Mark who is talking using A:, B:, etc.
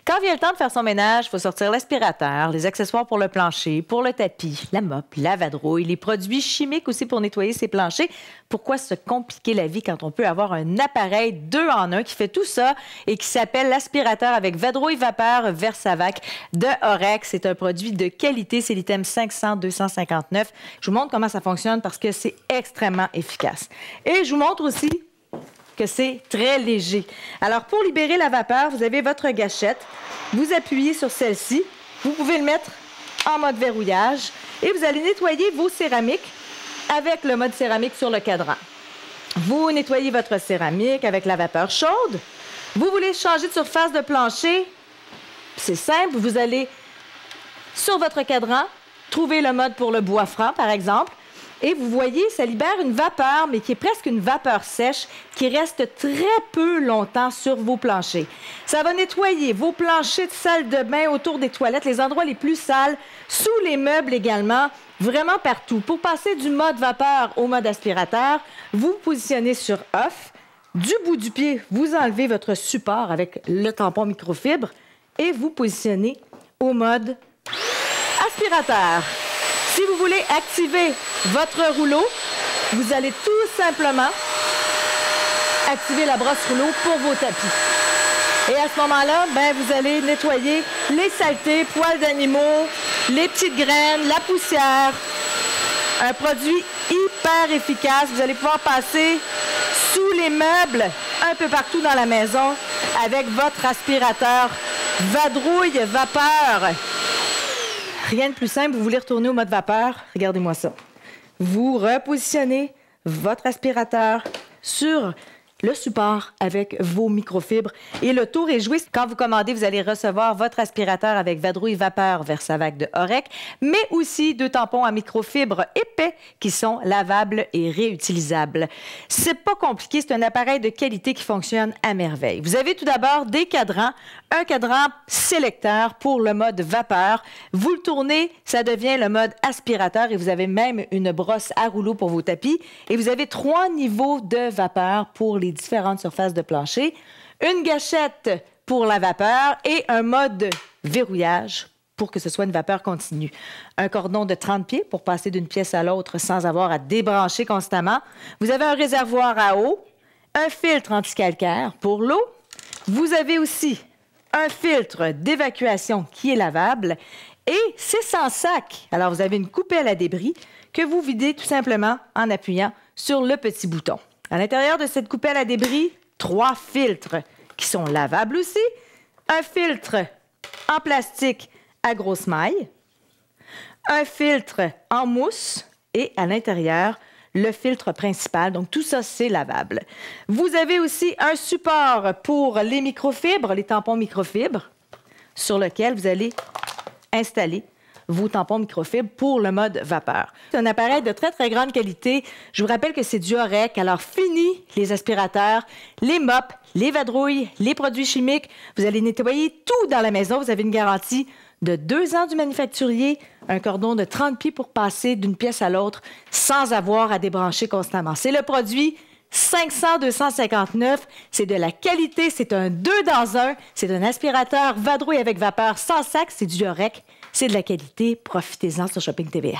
A: Quand vient le temps de faire son ménage, il faut sortir l'aspirateur, les accessoires pour le plancher, pour le tapis, la mop, la vadrouille, les produits chimiques aussi pour nettoyer ses planchers. Pourquoi se compliquer la vie quand on peut avoir un appareil 2 en 1 qui fait tout ça et qui s'appelle l'aspirateur avec vadrouille vapeur Versavac de Orex. C'est un produit de qualité, c'est l'item 500-259. Je vous montre comment ça fonctionne parce que c'est extrêmement efficace. Et je vous montre aussi que c'est très léger. Alors, pour libérer la vapeur, vous avez votre gâchette. Vous appuyez sur celle-ci. Vous pouvez le mettre en mode verrouillage et vous allez nettoyer vos céramiques avec le mode céramique sur le cadran. Vous nettoyez votre céramique avec la vapeur chaude. Vous voulez changer de surface de plancher? C'est simple. Vous allez sur votre cadran, trouver le mode pour le bois franc, par exemple. Et vous voyez, ça libère une vapeur, mais qui est presque une vapeur sèche, qui reste très peu longtemps sur vos planchers. Ça va nettoyer vos planchers de salle de bain, autour des toilettes, les endroits les plus sales, sous les meubles également, vraiment partout. Pour passer du mode vapeur au mode aspirateur, vous vous positionnez sur off. Du bout du pied, vous enlevez votre support avec le tampon microfibre et vous positionnez au mode aspirateur. Si vous voulez activer votre rouleau, vous allez tout simplement activer la brosse rouleau pour vos tapis. Et à ce moment-là, vous allez nettoyer les saletés, poils d'animaux, les petites graines, la poussière. Un produit hyper efficace. Vous allez pouvoir passer sous les meubles, un peu partout dans la maison, avec votre aspirateur vadrouille vapeur. Rien de plus simple, vous voulez retourner au mode vapeur, regardez-moi ça. Vous repositionnez votre aspirateur sur le support avec vos microfibres et le tour est joué. Quand vous commandez, vous allez recevoir votre aspirateur avec vadrouille vapeur Versavac de Orex, mais aussi 2 tampons à microfibres épais qui sont lavables et réutilisables. C'est pas compliqué, c'est un appareil de qualité qui fonctionne à merveille. Vous avez tout d'abord des cadrans, un cadran sélecteur pour le mode vapeur. Vous le tournez, ça devient le mode aspirateur et vous avez même une brosse à rouleau pour vos tapis. Et vous avez 3 niveaux de vapeur pour les différentes surfaces de plancher, une gâchette pour la vapeur et un mode verrouillage pour que ce soit une vapeur continue. Un cordon de 30 pieds pour passer d'une pièce à l'autre sans avoir à débrancher constamment. Vous avez un réservoir à eau, un filtre anti-calcaire pour l'eau. Vous avez aussi un filtre d'évacuation qui est lavable et c'est sans sac. Alors, vous avez une coupelle à débris que vous videz tout simplement en appuyant sur le petit bouton. À l'intérieur de cette coupelle à débris, 3 filtres qui sont lavables aussi, un filtre en plastique à grosse maille, un filtre en mousse et à l'intérieur, le filtre principal. Donc, tout ça, c'est lavable. Vous avez aussi un support pour les microfibres, les tampons microfibres, sur lequel vous allez installer vos tampons microfibres pour le mode vapeur. C'est un appareil de très, très grande qualité. Je vous rappelle que c'est du Orex. Alors, fini les aspirateurs, les mops, les vadrouilles, les produits chimiques. Vous allez nettoyer tout dans la maison. Vous avez une garantie de 2 ans du manufacturier, un cordon de 30 pieds pour passer d'une pièce à l'autre sans avoir à débrancher constamment. C'est le produit 500-259. C'est de la qualité. C'est un 2 dans 1. C'est un aspirateur vadrouille avec vapeur sans sac. C'est du Orex. C'est de la qualité. Profitez-en sur Shopping TVA.